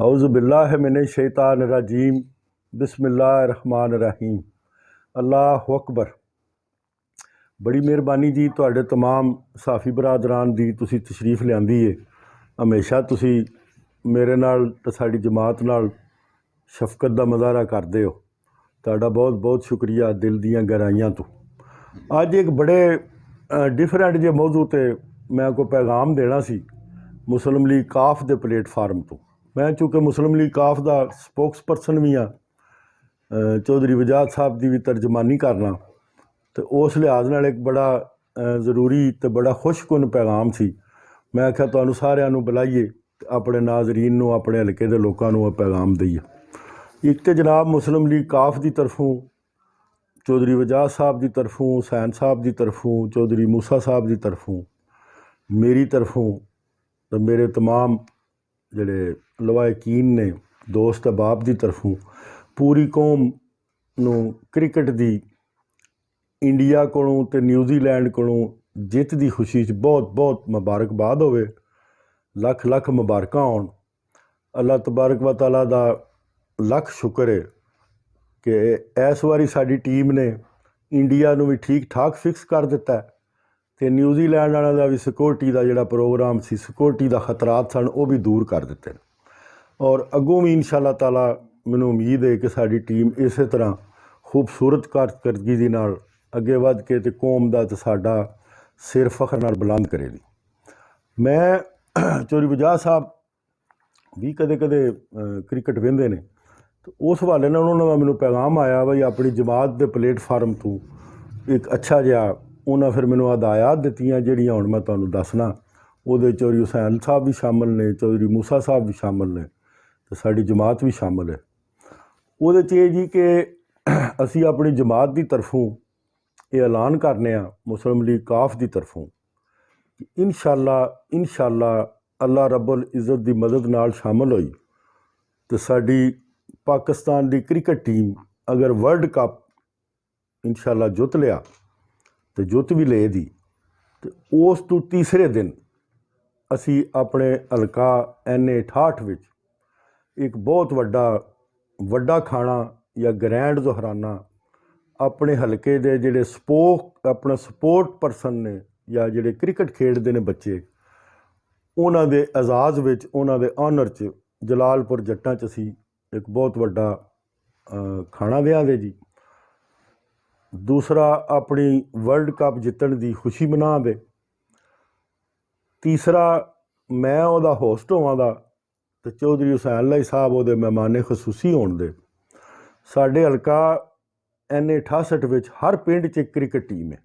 औज़ु बिल्लाहि मिनश शैतानिर रजीम बिस्मिल्लाहिर रहमानिर रहीम। अल्लाह अकबर। बड़ी मेहरबानी जी तुहाडे तमाम साफ़ी बरादरान दी तुसी तशरीफ़ लियांदी है। हमेशा तुसी मेरे नाल ते साडी जमात नाल शफकत दा मुज़ाहरा करदे हो। तुहाडा बहुत बहुत शुक्रिया दिल दियां गहराइयां तो। अज एक बड़े डिफरेंट जे मौजू ते मैं कोई पैगाम देना सी मुस्लिम लीग काफ दे प्लेटफार्म तो। मैं चूँकि मुस्लिम लीग काफ दा स्पोक्स परसन भी हाँ, चौधरी वजाद साहब की भी तर्जमानी करना, तो उस लिहाज नाल एक बड़ा ज़रूरी तो बड़ा खुशकुन पैगाम सी। मैं आख्या तुहानूं सारिਆਂ ਨੂੰ बुलाइए अपने नाजरीन नूं अपने हल्के के लोगों को पैगाम दईए। एक तो जनाब मुस्लिम लीग काफ की तरफों चौधरी वजाद साहब की तरफों, हुसैन साहब की तरफों, चौधरी मूसा साहब की तरफों, मेरी तरफों तो मेरे तमाम जड़े लवायकीन ने दोस्त अहबाब की तरफों पूरी कौम नूं क्रिकेट की इंडिया कोलों ते न्यूजीलैंड कोलों जित की खुशी च बहुत बहुत मुबारकबाद होवे। लख लख मुबारक होण। अल्लाह तबारक व तआला दा लख शुक्र है कि इस वारी साडी टीम ने इंडिया नूं भी ठीक ठाक फिक्स कर दिता है तो न्यूजीलैंड वालों का भी सिक्योरिटी का जोड़ा प्रोग्राम सी, सिक्योरिटी का खतरात सन, वो भी दूर कर दिते और अगों भी इंशाअल्लाह ताला मैनूं उम्मीद है कि साडी टीम इस तरह खूबसूरत कारकरदगी दे नाल अगे वध के ते कौम दा ते साडा सिर फखर नाल बुलंद करेगी। मैं चौधरी वजाद साहब भी कदे कदे क्रिकेट वेंदे ने तो उस हवाले नाल उन्होंने मैनूं पैगाम आया बई अपनी जमात के प्लेटफार्म तो एक अच्छा जिहा उन्हें फिर मैनूं हदायत दित्तियां जिहड़ियां हुण मैं तुहानूं दसना। उहदे चौधरी हुसैन साहब भी शामिल ने, चौधरी मूसा साहब भी शामिल ने तो साडी जमात भी शामिल है। उहदे च एह जी कि असी अपनी जमात की तरफों ये ऐलान करने मुस्लिम लीग काफ की तरफों कि इंशाअल्लाह अल्लाह रब्बुल इज़्ज़त की मदद नाल शामिल हुई तो साडी पाकिस्तान की क्रिकेट टीम अगर वर्ल्ड कप इंशाअल्लाह जुत लिया तो जुत भी ले दी तो उस तो तीसरे दिन असी अपने हल्का NA 68 विच एक बहुत वड्डा खाना या ग्रैंड दोहराना अपने हल्के दे जिहड़े अपना सपोर्ट परसन ने या जिहड़े क्रिकेट खेडदे ने बच्चे उन्हां दे एजाज़ विच उन्हां दे ऑनर च जलालपुर जट्टां च असी एक बहुत वड्डा खाना देआंगे जी। दूसरा अपनी वर्ल्ड कप जितण की खुशी मना दे। तीसरा मैं उहदा होस्ट होवांगा तो चौधरी हुसैन लाई साहब उहदे मेहमाने खसूसी होण दे। साडे हल्का NA 68 विच हर पिंड च एक क्रिकेट टीम है।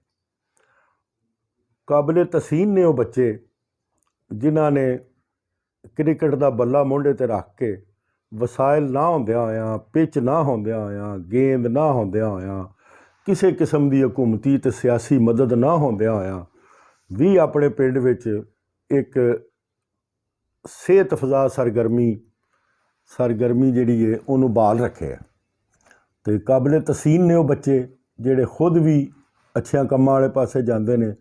काबिले तसीन ने वो बच्चे जिन्हां ने क्रिकेट का बल्ला मोढे ते रख के वसाइल ना होंदियां होयां, पिच ना होंदियां होयां, गेंद ना होंदियां होयां, किसी किस्म की हुकूमती ते सियासी मदद ना होंदियां होयां भी अपने पिंड विच एक सेहत अफजा सरगर्मी जिहड़ी है उन्होंने बाल रखे है। तो काबिले तसीन ने वो बच्चे जिहड़े खुद भी अच्छियां कम्मां वाले पासे जाते हैं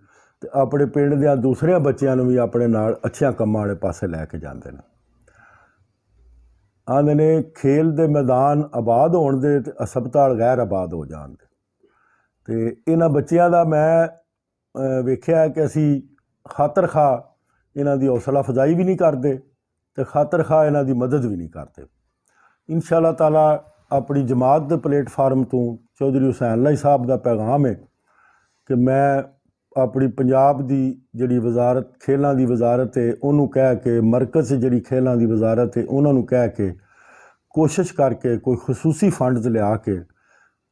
तो अपने पिंड दे दूसरे बच्चों भी अपने नाल अच्छियां कम्मां वाले पासे लैके जाते हैं। आंदे ने खेल दे मैदान आबाद होण दे ते अस्पताल गैर आबाद हो जाण दे। तो इन्हां बच्चों का मैं वेख्या कि असी खातर खा इन्हां दी हौसला अफजाई भी नहीं करते तो खातर खा इन्हां दी मदद भी नहीं करते। इंशाअल्लाह ताला अपनी जमात के प्लेटफार्म तो चौधरी हुसैन लाई साहब का पैगाम है कि मैं अपनी पंजाब की जिहड़ी वजारत खेलों की वजारत है उन्होंने कह के मरकज़ जिहड़ी खेलों की वजारत है उन्होंने कह के कोशिश करके कोई खसूसी फंड्स लिया के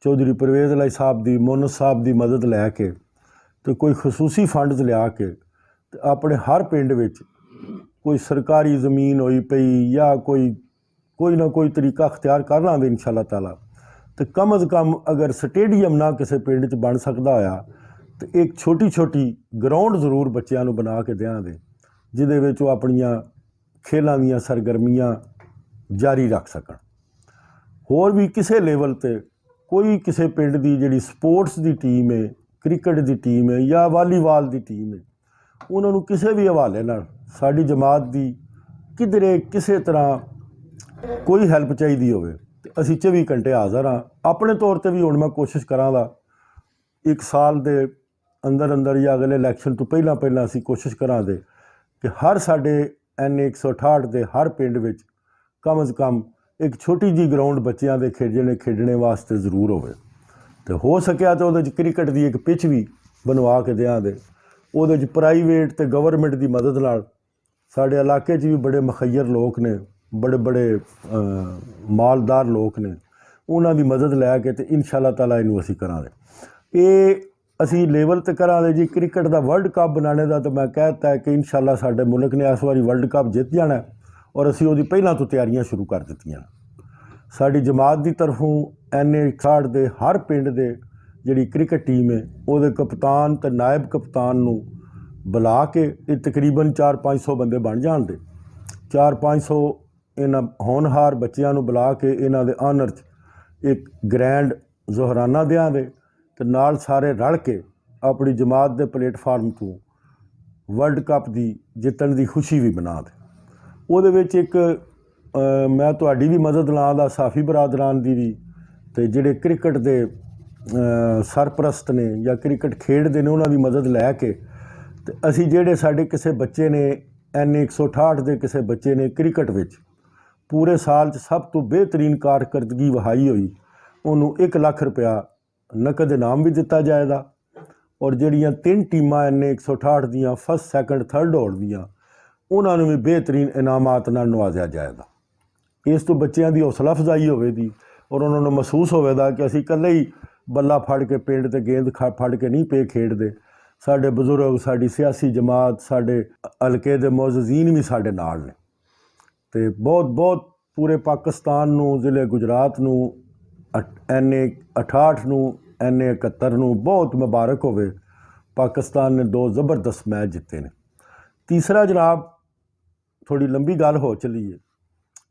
चौधरी परवेज़ लाई साहब की मोनस साहब की मदद लैके तो कोई खसूसी फंड्स लिया के तो अपने हर पिंड विच कोई सरकारी ज़मीन होई पई या कोई ना कोई तरीका अख्तियार कर लांगे इंशाअल्लाह ताला तो कम अज़ कम अगर स्टेडियम ना किसी पिंड च बन सकता होया तो एक छोटी छोटी ग्राउंड जरूर बच्चों को बना के देंगे जिहदे विच वो अपनियां खेलों दीयां सरगर्मियां जारी रख सकन। होर भी किसी लेवल ते कोई किसी पिंड की जिहड़ी स्पोर्ट्स की टीम है, क्रिकेट की टीम है या वालीबाल की टीम है, उन्होंने किसी भी हवाले नाल साडी जमात की किधरे किसी तरह ਕੋਈ ਹੈਲਪ ਚਾਹੀਦੀ ਹੋਵੇ ਤੇ ਅਸੀਂ 24 ਘੰਟੇ ਹਾਜ਼ਰ ਹਾਂ। ਆਪਣੇ ਤੌਰ ਤੇ ਵੀ ਹੁਣ ਮੈਂ ਕੋਸ਼ਿਸ਼ ਕਰਾਂਗਾ 1 ਸਾਲ ਦੇ ਅੰਦਰ ਅੰਦਰ ਜਾਂ ਅਗਲੇ ਇਲੈਕਸ਼ਨ ਤੋਂ ਪਹਿਲਾਂ ਅਸੀਂ ਕੋਸ਼ਿਸ਼ ਕਰਾਂਗੇ ਕਿ ਹਰ ਸਾਡੇ NA 168 ਦੇ ਹਰ ਪਿੰਡ ਵਿੱਚ ਕਮ ਅਜ਼ ਕਮ ਇੱਕ ਛੋਟੀ ਜਿਹੀ ਗਰਾਊਂਡ ਬੱਚਿਆਂ ਦੇ ਖੇਡਣੇ ਵਾਸਤੇ ਜ਼ਰੂਰ ਹੋਵੇ। ਤੇ ਹੋ ਸਕਿਆ ਤਾਂ ਉਹਦੇ 'ਚ ਕ੍ਰਿਕਟ ਦੀ ਇੱਕ ਪਿੱਚ ਵੀ ਬਣਵਾ ਕੇ ਦਿਆਂਗੇ। ਉਹਦੇ 'ਚ ਪ੍ਰਾਈਵੇਟ ਤੇ ਗਵਰਨਮੈਂਟ ਦੀ ਮਦਦ ਨਾਲ ਸਾਡੇ ਇਲਾਕੇ 'ਚ ਵੀ ਬੜੇ ਮੁਖੱਈਰ ਲੋਕ ਨੇ, ਬੜੇ ਮਾਲਦਾਰ ਲੋਕ ਨੇ, ਉਹਨਾਂ ਦੀ ਮਦਦ ਲੈ ਕੇ ਤੇ ਇਨਸ਼ਾ ਅੱਲਾਹ ਤਾਲਾ ਇਹਨੂੰ ਅਸੀਂ ਕਰਾਂਗੇ। ਇਹ ਅਸੀਂ ਲੈਵਲ 'ਤੇ ਕਰਾਂਗੇ ਜੀ। ਕ੍ਰਿਕਟ ਦਾ ਵਰਲਡ ਕੱਪ ਬਣਾਉਣੇ ਦਾ ਤਾਂ ਮੈਂ ਕਹਿ ਦਿੱਤਾ ਕਿ ਇਨਸ਼ਾ ਅੱਲਾਹ ਸਾਡੇ ਮੁਲਕ ਨੇ ਇਸ ਵਾਰੀ ਵਰਲਡ ਕੱਪ ਜਿੱਤ ਜਾਣਾ ਔਰ ਅਸੀਂ ਉਹਦੀ ਪਹਿਲਾਂ ਤੋਂ ਤਿਆਰੀਆਂ ਸ਼ੁਰੂ ਕਰ ਦਿੱਤੀਆਂ। ਸਾਡੀ ਜਮਾਤ ਦੀ ਤਰਫੋਂ NA 61 ਦੇ ਹਰ ਪਿੰਡ ਦੇ ਜਿਹੜੀ ਕ੍ਰਿਕਟ ਟੀਮ ਹੈ ਉਹਦੇ ਕਪਤਾਨ ਤੇ ਨਾਇਬ ਕਪਤਾਨ ਨੂੰ ਬੁਲਾ ਕੇ ਇਹ ਤਕਰੀਬਨ 400-500 ਬੰਦੇ ਬਣ ਜਾਣਗੇ। 400-500 ਇਹਨਾਂ ਹੋਣਹਾਰ ਬੱਚਿਆਂ ਨੂੰ ਬੁਲਾ ਕੇ ਇਹਨਾਂ ਦੇ ਆਨਰ 'ਚ ਇੱਕ ਗ੍ਰੈਂਡ ਜ਼ੋਹਰਾਨਾ ਦਿਆਂਗੇ ਤੇ ਨਾਲ ਸਾਰੇ ਰਲ ਕੇ ਆਪਣੀ ਜਮਾਤ ਦੇ ਪਲੇਟਫਾਰਮ ਤੋਂ ਵਰਲਡ ਕੱਪ ਦੀ ਜਿੱਤਣ ਦੀ ਖੁਸ਼ੀ ਵੀ ਬਣਾ ਦੇ। ਉਹਦੇ ਵਿੱਚ ਇੱਕ ਮੈਂ ਤੁਹਾਡੀ ਵੀ ਮਦਦ ਲਾਂ ਦਾ, ਸਾਫੀ ਬਰਾਦਰਾਨ ਦੀ ਵੀ, ਤੇ ਜਿਹੜੇ ਕ੍ਰਿਕਟ ਦੇ ਸਰਪ੍ਰਸਤ ਨੇ ਜਾਂ ਕ੍ਰਿਕਟ ਖੇਡਦੇ ਨੇ ਉਹਨਾਂ ਦੀ ਮਦਦ ਲੈ ਕੇ ਤੇ ਅਸੀਂ ਜਿਹੜੇ ਸਾਡੇ ਕਿਸੇ ਬੱਚੇ ਨੇ NA 168 ਦੇ ਕਿਸੇ ਬੱਚੇ ਨੇ ਕ੍ਰਿਕਟ ਵਿੱਚ ਪੂਰੇ ਸਾਲ 'ਚ ਸਭ ਤੋਂ ਬਿਹਤਰੀਨ ਕਾਰਕਰਦਗੀ ਵਹਾਈ ਹੋਈ, ਉਹਨੂੰ 1 ਲੱਖ ਰੁਪਇਆ ਨਕਦ ਇਨਾਮ ਵੀ ਦਿੱਤਾ ਜਾਏਗਾ। ਔਰ ਜਿਹੜੀਆਂ 3 ਟੀਮਾਂ NA 168 ਦੀਆਂ ਫਸਟ ਸੈਕੰਡ ਥਰਡ ਹੋਣਗੀਆਂ ਉਹਨਾਂ ਨੂੰ ਵੀ ਬਿਹਤਰੀਨ ਇਨਾਮਾਤ ਨਾਲ ਨਵਾਜ਼ਿਆ ਜਾਏਗਾ। ਇਸ ਤੋਂ ਬੱਚਿਆਂ ਦੀ ਹੌਸਲਾ ਅਫਜ਼ਾਈ ਹੋਵੇਗੀ ਔਰ ਉਹਨਾਂ ਨੂੰ ਮਹਿਸੂਸ ਹੋਵੇਗਾ ਕਿ ਅਸੀਂ ਇਕੱਲੇ ਹੀ ਬੱਲਾ ਫੜ ਕੇ ਪਿੰਡ ਤੇ ਗੇਂਦ ਫੜ ਕੇ ਨਹੀਂ ਪਏ ਖੇਡਦੇ। ਸਾਡੇ ਬਜ਼ੁਰਗ, ਸਾਡੀ ਸਿਆਸੀ ਜਮਾਤ, ਸਾਡੇ ਹਲਕੇ ਦੇ ਮੁਅੱਜ਼ਜ਼ੀਨ ਵੀ ਸਾਡੇ ਨਾਲ ਨੇ। ਤੇ ਬਹੁਤ ਪੂਰੇ ਪਾਕਿਸਤਾਨ ਨੂੰ, ਜ਼ਿਲ੍ਹੇ ਗੁਜਰਾਤ ਨੂੰ, NA 68 ਨੂੰ, NA 71 ਨੂੰ ਬਹੁਤ ਮੁਬਾਰਕ ਹੋਵੇ। ਪਾਕਿਸਤਾਨ ਨੇ 2 ਜ਼ਬਰਦਸਤ ਮੈਚ ਜਿੱਤੇ ਨੇ। ਤੀਸਰਾ ਜਨਾਬ, ਥੋੜੀ ਲੰਬੀ ਗੱਲ ਹੋ ਚੱਲੀ ਹੈ।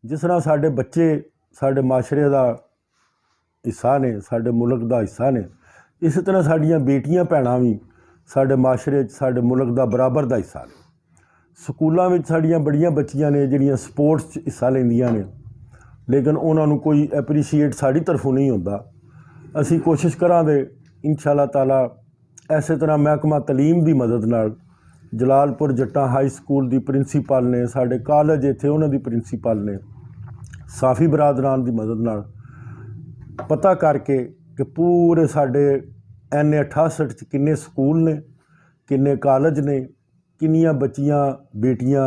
ਜਿਸ ਤਰ੍ਹਾਂ ਸਾਡੇ ਬੱਚੇ ਸਾਡੇ ਮਾਸ਼ਰੇ ਦਾ ਹਿੱਸਾ ਨੇ, ਸਾਡੇ ਮੁਲਕ ਦਾ ਹਿੱਸਾ ਨੇ, ਇਸੇ ਤਰ੍ਹਾਂ ਸਾਡੀਆਂ ਬੇਟੀਆਂ ਭੈਣਾਂ ਵੀ ਸਾਡੇ ਮਾਸ਼ਰੇ 'ਚ ਸਾਡੇ ਮੁਲਕ ਦਾ ਬਰਾਬਰ ਦਾ ਹਿੱਸਾ ਨੇ। ਸਕੂਲਾਂ ਵਿੱਚ ਸਾਡੀਆਂ ਬੜੀਆਂ ਬੱਚੀਆਂ ਨੇ ਜਿਹੜੀਆਂ ਸਪੋਰਟਸ 'ਚ ਹਿੱਸਾ ਲੈਂਦੀਆਂ ਨੇ, ਲੇਕਿਨ ਉਹਨਾਂ ਨੂੰ ਕੋਈ ਐਪਰੀਸ਼ੀਏਟ ਸਾਡੀ ਤਰਫੋਂ ਨਹੀਂ ਹੁੰਦਾ। ਅਸੀਂ ਕੋਸ਼ਿਸ਼ ਕਰਾਂਗੇ ਇਨਸ਼ਾ ਅੱਲਾਹ ਤਾਲਾ ਇਸੇ ਤਰ੍ਹਾਂ ਮਹਿਕਮਾ ਤਾਲੀਮ ਦੀ ਮਦਦ ਨਾਲ ਜਲਾਲਪੁਰ ਜੱਟਾਂ ਹਾਈ ਸਕੂਲ ਦੀ ਪ੍ਰਿੰਸੀਪਲ ਨੇ, ਸਾਡੇ ਕਾਲਜ ਇੱਥੇ ਉਹਨਾਂ ਦੀ ਪ੍ਰਿੰਸੀਪਲ ਨੇ, ਸਾਫੀ ਬਰਾਦਰਾਨ ਦੀ ਮਦਦ ਨਾਲ ਪਤਾ ਕਰਕੇ ਕਿ ਪੂਰੇ ਸਾਡੇ NA 68 'ਚ ਕਿੰਨੇ ਸਕੂਲ ਨੇ, ਕਿੰਨੇ ਕਾਲਜ ਨੇ, ਕਿੰਨੀਆਂ ਬੱਚੀਆਂ ਬੇਟੀਆਂ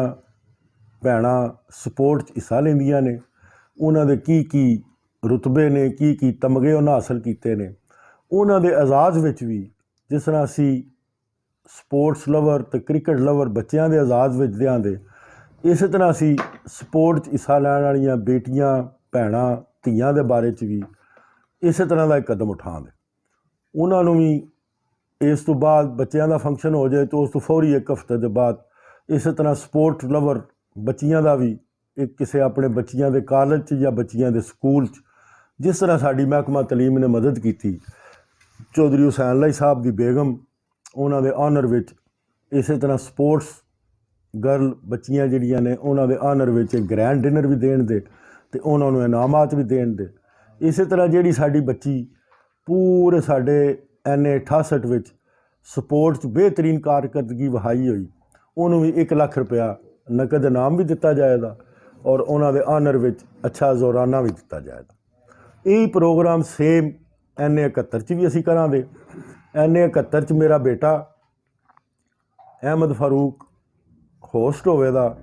ਭੈਣਾਂ ਸਪੋਰਟ 'ਚ ਹਿੱਸਾ ਲੈਂਦੀਆਂ ਨੇ, ਉਹਨਾਂ ਦੇ ਕੀ ਰੁਤਬੇ ਨੇ, ਕੀ ਤਮਗੇ ਉਹਨਾਂ ਹਾਸਲ ਕੀਤੇ ਨੇ। ਉਹਨਾਂ ਦੇ ਐਜ਼ਾਜ਼ ਵਿੱਚ ਵੀ ਜਿਸ ਤਰ੍ਹਾਂ ਅਸੀਂ ਸਪੋਰਟਸ ਲਵਰ ਤੇ ਕ੍ਰਿਕਟ ਲਵਰ ਬੱਚਿਆਂ ਦੇ ਐਜ਼ਾਜ਼ ਵਿੱਚ ਦਿਆਂਗੇ, ਇਸੇ ਤਰ੍ਹਾਂ ਅਸੀਂ ਸਪੋਰਟ 'ਚ ਹਿੱਸਾ ਲੈਣ ਵਾਲੀਆਂ ਬੇਟੀਆਂ ਭੈਣਾਂ ਧੀਆਂ ਦੇ ਬਾਰੇ 'ਚ ਵੀ ਇਸੇ ਤਰ੍ਹਾਂ ਦਾ ਇੱਕ ਕਦਮ ਉਠਾਵਾਂਗੇ। ਉਹਨਾਂ ਨੂੰ ਵੀ ਇਸ ਤੋਂ ਬਾਅਦ ਬੱਚਿਆਂ ਦਾ ਫੰਕਸ਼ਨ ਹੋ ਜਾਏ ਤਾਂ ਉਸ ਤੋਂ ਫੌਰੀ 1 ਹਫ਼ਤੇ ਦੇ ਬਾਅਦ ਇਸੇ ਤਰ੍ਹਾਂ ਸਪੋਰਟ ਲਵਰ ਬੱਚੀਆਂ ਦਾ ਵੀ ਇੱਕ ਕਿਸੇ ਆਪਣੇ ਬੱਚੀਆਂ ਦੇ ਕਾਲਜ 'ਚ ਜਾਂ ਬੱਚੀਆਂ ਦੇ ਸਕੂਲ 'ਚ ਜਿਸ ਤਰ੍ਹਾਂ ਸਾਡੀ ਮਹਿਕਮਾ ਤਾਲੀਮ ਨੇ ਮਦਦ ਕੀਤੀ। ਚੌਧਰੀ ਹੁਸੈਨ ਲਾਈ ਸਾਹਿਬ ਦੀ ਬੇਗਮ ਉਹਨਾਂ ਦੇ ਆਨਰ ਵਿੱਚ ਇਸੇ ਤਰ੍ਹਾਂ ਸਪੋਰਟਸ ਗਰਲ ਬੱਚੀਆਂ ਜਿਹੜੀਆਂ ਨੇ ਉਹਨਾਂ ਦੇ ਆਨਰ ਵਿੱਚ ਇੱਕ ਗ੍ਰੈਂਡ ਡਿਨਰ ਵੀ ਦੇਣ ਦੇ ਅਤੇ ਉਹਨਾਂ ਨੂੰ ਇਨਾਮਾਤ ਵੀ ਦੇਣ ਦੇ। ਇਸੇ ਤਰ੍ਹਾਂ ਜਿਹੜੀ ਸਾਡੀ ਬੱਚੀ ਪੂਰੇ ਸਾਡੇ NA 68 ਵਿੱਚ ਸਪੋਰਟਸ ਬਿਹਤਰੀਨ ਕਾਰਕਰਦਗੀ ਵਹਾਈ ਹੋਈ, ਉਹਨੂੰ ਵੀ 1 ਲੱਖ ਰੁਪਇਆ ਨਕਦ ਇਨਾਮ ਵੀ ਦਿੱਤਾ ਜਾਏਗਾ ਔਰ ਉਹਨਾਂ ਦੇ ਆਨਰ ਵਿੱਚ ਅੱਛਾ ਜ਼ੋਰਾਨਾ ਵੀ ਦਿੱਤਾ ਜਾਏਗਾ। ਇਹ ਪ੍ਰੋਗਰਾਮ ਸੇਮ NA 71 'ਚ ਵੀ ਅਸੀਂ ਕਰਾਂਗੇ। NA 71 'ਚ ਮੇਰਾ ਬੇਟਾ ਅਹਿਮਦ ਫਾਰੂਕ ਹੋਸਟ ਹੋਵੇਗਾ।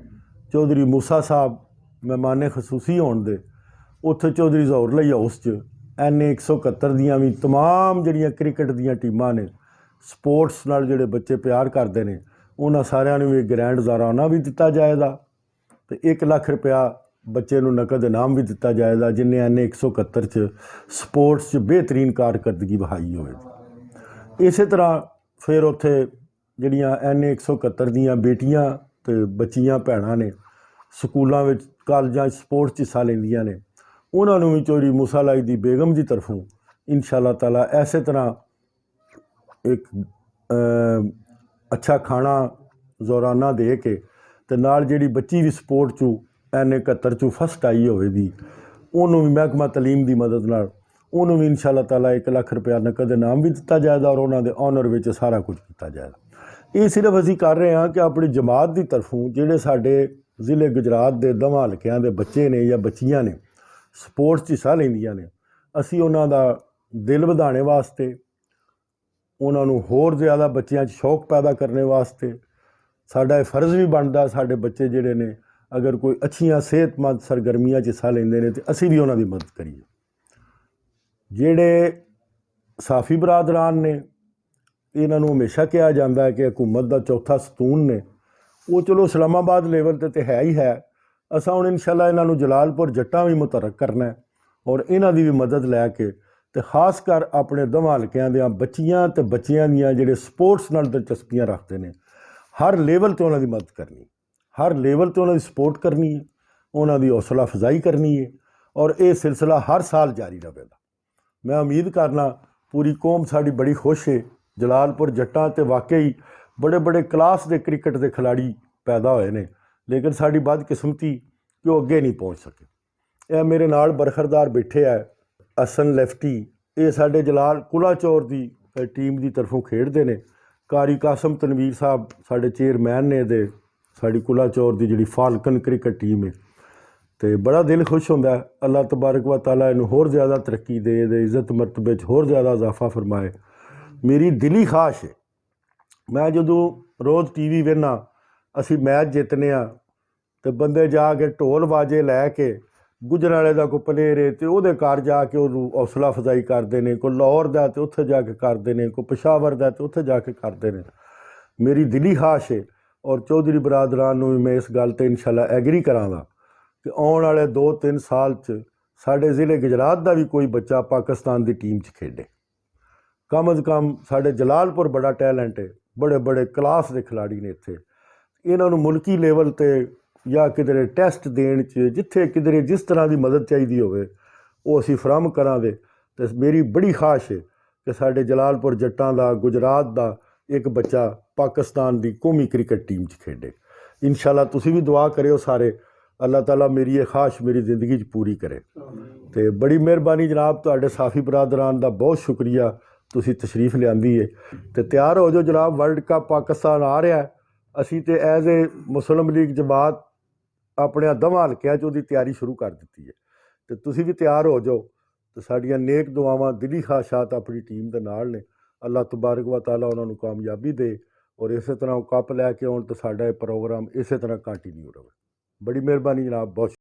ਚੌਧਰੀ ਮੂਸਾ ਸਾਹਿਬ ਮਹਿਮਾਨ ਖਸੂਸੀ ਹੋਣ ਦੇ, ਉੱਥੇ ਚੌਧਰੀ ਜ਼ਹੂਰ ਲਈ ਹਾਊਸ 'ਚ NA 171 ਦੀਆਂ ਵੀ ਤਮਾਮ ਜਿਹੜੀਆਂ ਕ੍ਰਿਕਟ ਦੀਆਂ ਟੀਮਾਂ ਨੇ, ਸਪੋਰਟਸ ਨਾਲ ਜਿਹੜੇ ਬੱਚੇ ਪਿਆਰ ਕਰਦੇ ਨੇ, ਉਹਨਾਂ ਸਾਰਿਆਂ ਨੂੰ ਵੀ ਗ੍ਰੈਂਡ ਜ਼ੋਰਾਨਾ ਵੀ ਦਿੱਤਾ ਜਾਏਗਾ ਅਤੇ 1 ਲੱਖ ਰੁਪਇਆ ਬੱਚੇ ਨੂੰ ਨਕਦ ਇਨਾਮ ਵੀ ਦਿੱਤਾ ਜਾਏਗਾ ਜਿਹਨੇ NA 171 'ਚ ਸਪੋਰਟਸ 'ਚ ਬਿਹਤਰੀਨ ਕਾਰਕਰਦਗੀ ਵਹਾਈ ਹੋਵੇ। ਇਸੇ ਤਰ੍ਹਾਂ ਫਿਰ ਉੱਥੇ ਜਿਹੜੀਆਂ NA 171 ਦੀਆਂ ਬੇਟੀਆਂ ਅਤੇ ਬੱਚੀਆਂ ਭੈਣਾਂ ਨੇ ਸਕੂਲਾਂ ਵਿੱਚ ਕਾਲਜਾਂ 'ਚ ਸਪੋਰਟਸ 'ਚ ਹਿੱਸਾ ਲੈਂਦੀਆਂ ਨੇ, ਉਹਨਾਂ ਨੂੰ ਵੀ ਚੌਧਰੀ ਮੂਸਾ ਲਾਈ ਦੀ ਬੇਗਮ ਦੀ ਤਰਫੋਂ ਇਨਸ਼ਾ ਅੱਲਾਹ ਤਾਲਾ ਇਸੇ ਤਰ੍ਹਾਂ ਇੱਕ ਅੱਛਾ ਖਾਣਾ ਜ਼ੋਰਾਨਾ ਦੇ ਕੇ ਅਤੇ ਨਾਲ ਜਿਹੜੀ ਬੱਚੀ ਵੀ ਸਪੋਰਟ 'ਚੋਂ N71 'ਚੋਂ ਫਸਟ ਆਈ ਹੋਵੇ ਦੀ, ਉਹਨੂੰ ਵੀ ਮਹਿਕਮਾ ਤਾਲੀਮ ਦੀ ਮਦਦ ਨਾਲ ਉਹਨੂੰ ਵੀ ਇਨਸ਼ਾ ਤਾਲਾ 1 ਲੱਖ ਰੁਪਇਆ ਨਕਦ ਇਨਾਮ ਵੀ ਦਿੱਤਾ ਜਾਏਗਾ ਔਰ ਉਹਨਾਂ ਦੇ ਆਨਰ ਵਿੱਚ ਸਾਰਾ ਕੁਝ ਕੀਤਾ ਜਾਏਗਾ। ਇਹ ਸਿਰਫ ਅਸੀਂ ਕਰ ਰਹੇ ਹਾਂ ਕਿ ਆਪਣੀ ਜਮਾਤ ਦੀ ਤਰਫੋਂ ਜਿਹੜੇ ਸਾਡੇ ਜ਼ਿਲ੍ਹੇ ਗੁਜਰਾਤ ਦੇ ਦੋਵਾਂ ਹਲਕਿਆਂ ਦੇ ਬੱਚੇ ਨੇ ਜਾਂ ਬੱਚੀਆਂ ਨੇ ਸਪੋਰਟਸ 'ਚ ਹਿੱਸਾ ਲੈਂਦੀਆਂ ਨੇ, ਅਸੀਂ ਉਹਨਾਂ ਦਾ ਦਿਲ ਵਧਾਉਣ ਵਾਸਤੇ, ਉਹਨਾਂ ਨੂੰ ਹੋਰ ਜ਼ਿਆਦਾ ਬੱਚਿਆਂ 'ਚ ਸ਼ੌਕ ਪੈਦਾ ਕਰਨ ਵਾਸਤੇ ਸਾਡਾ ਇਹ ਫਰਜ਼ ਵੀ ਬਣਦਾ। ਸਾਡੇ ਬੱਚੇ ਜਿਹੜੇ ਨੇ ਅਗਰ ਕੋਈ ਅੱਛੀਆਂ ਸਿਹਤਮੰਦ ਸਰਗਰਮੀਆਂ 'ਚ ਹਿੱਸਾ ਲੈਂਦੇ ਨੇ ਤਾਂ ਅਸੀਂ ਵੀ ਉਹਨਾਂ ਦੀ ਮਦਦ ਕਰੀਏ। ਜਿਹੜੇ ਸਾਫੀ ਬਰਾਦਰਾਨ ਨੇ, ਇਹਨਾਂ ਨੂੰ ਹਮੇਸ਼ਾ ਕਿਹਾ ਜਾਂਦਾ ਹੈ ਕਿ ਹਕੂਮਤ ਦਾ ਚੌਥਾ ਸਤੂਨ ਨੇ, ਉਹ ਚਲੋ ਇਸਲਾਮਾਬਾਦ ਲੈਵਲ 'ਤੇ ਹੈ ਹੀ ਹੈ। ਅਸਾਂ ਹੁਣ ਇਨਸ਼ਾਅੱਲਾ ਇਹਨਾਂ ਨੂੰ ਜਲਾਲਪੁਰ ਜੱਟਾਂ ਵੀ ਮੁਤਹਰਕ ਕਰਨਾ ਔਰ ਇਹਨਾਂ ਦੀ ਵੀ ਮਦਦ ਲੈ ਕੇ, ਤੇ ਖਾਸ ਕਰ ਆਪਣੇ ਦੋਵਾਂ ਹਲਕਿਆਂ ਦੀਆਂ ਬੱਚੀਆਂ ਤੇ ਬੱਚਿਆਂ ਦੀਆਂ ਜਿਹੜੇ ਸਪੋਰਟਸ ਨਾਲ ਦਿਲਚਸਪੀਆਂ ਰੱਖਦੇ ਨੇ, ਹਰ ਲੈਵਲ 'ਤੇ ਉਹਨਾਂ ਦੀ ਮਦਦ ਕਰਨੀ, ਹਰ ਲੈਵਲ 'ਤੇ ਉਹਨਾਂ ਦੀ ਸਪੋਰਟ ਕਰਨੀ ਹੈ, ਉਹਨਾਂ ਦੀ ਹੌਸਲਾ ਅਫਜ਼ਾਈ ਕਰਨੀ ਹੈ ਔਰ ਇਹ ਸਿਲਸਿਲਾ ਹਰ ਸਾਲ ਜਾਰੀ ਰਹੇਗਾ। ਮੈਂ ਉਮੀਦ ਕਰਨਾ ਪੂਰੀ ਕੌਮ ਸਾਡੀ ਬੜੀ ਖੁਸ਼ ਹੈ। ਜਲਾਲਪੁਰ ਜੱਟਾਂ ਤੇ ਵਾਕਈ ਬੜੇ ਬੜੇ ਕਲਾਸ ਦੇ ਕ੍ਰਿਕਟ ਦੇ ਖਿਡਾਰੀ ਪੈਦਾ ਹੋਏ ਨੇ, ਲੇਕਿਨ ਸਾਡੀ ਬਦਕਿਸਮਤੀ ਕਿ ਉਹ ਅੱਗੇ ਨਹੀਂ ਪਹੁੰਚ ਸਕੇ। ਇਹ ਮੇਰੇ ਨਾਲ ਬਰਖਰਦਾਰ ਬੈਠੇ ਹੈ ਅਸਨ ਲੈਫਟੀ, ਇਹ ਸਾਡੇ ਜਲਾਲ ਕੁਲਾਚੌਰ ਦੀ ਟੀਮ ਦੀ ਤਰਫੋਂ ਖੇਡਦੇ ਨੇ। ਕਾਰੀ ਕਾਸਮ ਤਨਵੀਰ ਸਾਹਿਬ ਸਾਡੇ ਚੇਅਰਮੈਨ ਨੇ ਦੇ ਸਾਡੀ ਕੁਲਾਚੌਰ ਦੀ ਜਿਹੜੀ ਫਾਲਕਨ ਕ੍ਰਿਕਟ ਟੀਮ ਹੈ, ਤੇ ਬੜਾ ਦਿਲ ਖੁਸ਼ ਹੁੰਦਾ ਹੈ। ਅੱਲਾਹ ਤਬਾਰਕ व ਤਾਲਾ ਇਹਨੂੰ ਹੋਰ ਜ਼ਿਆਦਾ ਤਰੱਕੀ ਦੇ, ਇਹਦੇ ਇੱਜ਼ਤ ਮਰਤਬੇ 'ਚ ਹੋਰ ਜ਼ਿਆਦਾ ਇਜ਼ਾਫਾ ਫਰਮਾਏ। ਮੇਰੀ ਦਿਲੀ ਖਾਸ਼ ਹੈ, ਮੈਂ ਜਦੋਂ ਰੋਜ਼ TV ਵੇਖਣਾ, ਅਸੀਂ ਮੈਚ ਜਿੱਤਨੇ ਆ ਤੇ ਬੰਦੇ ਜਾ ਕੇ ਢੋਲ ਵਾਜੇ ਲੈ ਕੇ, ਗੁਜਰਾਂਵਾਲੇ ਦਾ ਕੋਈ ਪਲੇਅਰ ਹੈ ਤੇ ਉਹਦੇ ਘਰ ਜਾ ਕੇ ਉਹਨੂੰ ਹੌਸਲਾ ਅਫਜ਼ਾਈ ਕਰਦੇ ਨੇ, ਕੋਈ ਲਾਹੌਰ ਦਾ ਤੇ ਉੱਥੇ ਜਾ ਕੇ ਕਰਦੇ ਨੇ, ਕੋਈ ਪਸ਼ਾਵਰ ਦਾ ਤੇ ਉੱਥੇ ਜਾ ਕੇ ਕਰਦੇ ਨੇ। ਮੇਰੀ ਦਿਲੀ ਖਾਸ਼ ਹੈ ਔਰ ਚੌਧਰੀ ਬਰਾਦਰਾਨ ਨੂੰ ਵੀ ਮੈਂ ਇਸ ਗੱਲ 'ਤੇ ਇਨਸ਼ਾਅੱਲਾ ਐਗਰੀ ਕਰਾਂਗਾ ਕਿ ਆਉਣ ਵਾਲੇ 2-3 ਸਾਲ 'ਚ ਸਾਡੇ ਜ਼ਿਲ੍ਹੇ ਗੁਜਰਾਤ ਦਾ ਵੀ ਕੋਈ ਬੱਚਾ ਪਾਕਿਸਤਾਨ ਦੀ ਟੀਮ 'ਚ ਖੇਡੇ। ਕਮ ਅਜ਼ ਕਮ ਸਾਡੇ ਜਲਾਲਪੁਰ ਬੜਾ ਟੈਲੈਂਟ ਹੈ, ਬੜੇ ਬੜੇ ਕਲਾਸ ਦੇ ਖਿਲਾੜੀ ਨੇ ਇੱਥੇ। ਇਹਨਾਂ ਨੂੰ ਮੁਲਕੀ ਲੈਵਲ 'ਤੇ ਜਾਂ ਕਿਧਰੇ ਟੈਸਟ ਦੇਣ 'ਚ, ਜਿੱਥੇ ਕਿਧਰੇ ਜਿਸ ਤਰ੍ਹਾਂ ਦੀ ਮਦਦ ਚਾਹੀਦੀ ਹੋਵੇ ਉਹ ਅਸੀਂ ਫਰਾਹਮ ਕਰਾਂਗੇ। ਅਤੇ ਮੇਰੀ ਬੜੀ ਖਾਸ਼ ਹੈ ਕਿ ਸਾਡੇ ਜਲਾਲਪੁਰ ਜੱਟਾਂ ਦਾ, ਗੁਜਰਾਤ ਦਾ ਇੱਕ ਬੱਚਾ ਪਾਕਿਸਤਾਨ ਦੀ ਕੌਮੀ ਕ੍ਰਿਕਟ ਟੀਮ 'ਚ ਖੇਡੇ। ਇਨਸ਼ਾਅੱਲਾ ਤੁਸੀਂ ਵੀ ਦੁਆ ਕਰਿਓ ਸਾਰੇ, ਅੱਲਾਹ ਤਾਲਾ ਮੇਰੀ ਇਹ ਖਾਸ਼ ਮੇਰੀ ਜ਼ਿੰਦਗੀ 'ਚ ਪੂਰੀ ਕਰੇ। ਅਤੇ ਬੜੀ ਮਿਹਰਬਾਨੀ ਜਨਾਬ, ਤੁਹਾਡੇ ਸਾਫੀ ਬਰਾਦਰਾਨ ਦਾ ਬਹੁਤ ਸ਼ੁਕਰੀਆ, ਤੁਸੀਂ ਤਸ਼ਰੀਫ ਲਿਆਂਦੀ ਹੈ। ਅਤੇ ਤਿਆਰ ਹੋ ਜਾਓ ਜਨਾਬ, ਵਰਲਡ ਕੱਪ ਪਾਕਿਸਤਾਨ ਆ ਰਿਹਾ। ਅਸੀਂ ਤਾਂ ਐਜ਼ ਏ ਮੁਸਲਿਮ ਲੀਗ ਜਮਾਤ ਆਪਣੇ ਦੋਵਾਂ ਹਲਕਿਆਂ 'ਚ ਉਹਦੀ ਤਿਆਰੀ ਸ਼ੁਰੂ ਕਰ ਦਿੱਤੀ ਹੈ, ਅਤੇ ਤੁਸੀਂ ਵੀ ਤਿਆਰ ਹੋ ਜਾਓ। ਅਤੇ ਸਾਡੀਆਂ ਨੇਕ ਦੁਆਵਾਂ, ਦਿਲੀ ਖਾਸ਼ਾਤ ਆਪਣੀ ਟੀਮ ਦੇ ਨਾਲ ਨੇ। ਅੱਲਾਹ ਤਬਾਰਕ व ਤਾਲਾ ਉਹਨਾਂ ਨੂੰ ਕਾਮਯਾਬੀ ਦੇ ਔਰ ਇਸੇ ਤਰ੍ਹਾਂ ਉਹ ਕੱਪ ਲੈ ਕੇ ਆਉਣ, ਤਾਂ ਸਾਡਾ ਇਹ ਪ੍ਰੋਗਰਾਮ ਇਸੇ ਤਰ੍ਹਾਂ ਕੰਟੀਨਿਊ ਰਹੇ। ਬੜੀ ਮਿਹਰਬਾਨੀ ਜਨਾਬ, ਬਹੁਤ